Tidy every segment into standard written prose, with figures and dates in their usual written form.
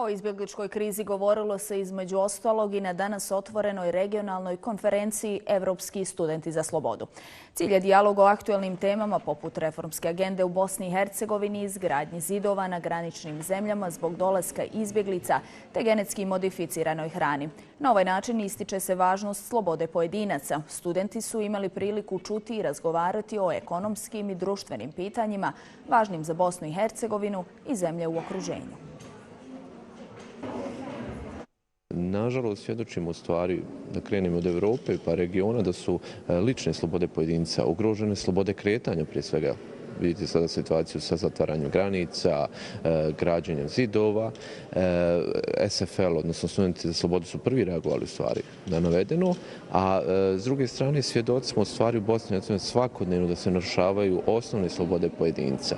O izbjegličkoj krizi govorilo se između ostalog i na danas otvorenoj regionalnoj konferenciji Evropski studenti za slobodu. Cilj je dijalog o aktuelnim temama poput reformske agende u Bosni i Hercegovini, izgradnji zidova na graničnim zemljama zbog dolaska izbjeglica te genetski modificiranoj hrani. Na ovaj način ističe se važnost slobode pojedinaca. Studenti su imali priliku čuti i razgovarati o ekonomskim i društvenim pitanjima važnim za Bosnu i Hercegovinu i zemlje u okruženju. Nažalost, svjedočimo u stvari, da krenemo od Europe pa regiona, da su lične slobode pojedinca ugrožene, slobode kretanja prije svega. Vidite sada situaciju sa zatvaranjem granica, građenjem zidova. SFL, odnosno studenti za slobodu, su prvi reagovali u stvari na navedeno, a s druge strane svjedoci smo u stvari u Bosni i Hercegovini svakodnevno da se narušavaju osnovne slobode pojedinca.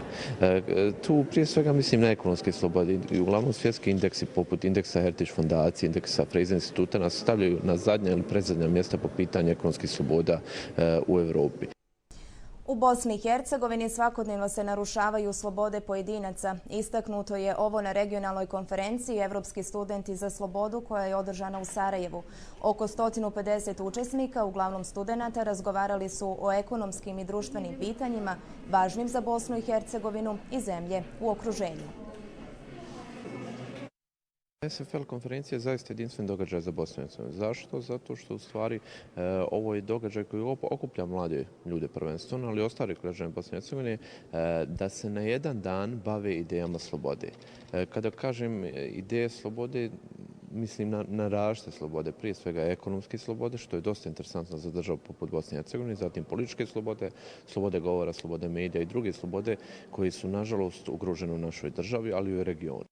Tu prije svega mislim na ekonomske slobode i uglavnom svjetski indeksi poput indeksa Heritage fondacije, indeksa Fraser instituta nas stavljaju na zadnja ili predzadnja mjesta po pitanju ekonomskih sloboda u Europi. U Bosni i Hercegovini svakodnevno se narušavaju slobode pojedinaca. Istaknuto je ovo na regionalnoj konferenciji Evropski studenti za slobodu koja je održana u Sarajevu. Oko 150 učesnika, uglavnom studenata, razgovarali su o ekonomskim i društvenim pitanjima važnim za Bosnu i Hercegovinu i zemlje u okruženju. SFL konferencija je zaista jedinstven događaj za Bosnu i Hercegovinu. Zašto? Zato što u stvari ovo je događaj koji okuplja mlade ljude prvenstveno, ali i ostale građane Bosne i Hercegovine, da se na jedan dan bave idejama slobode. Kada kažem ideje slobode, mislim na različite slobode, prije svega ekonomske slobode, što je dosta interesantno za državu poput Bosne i Hercegovine, zatim političke slobode, slobode govora, slobode medija i druge slobode koje su nažalost ugrožene u našoj državi, ali i u regionu.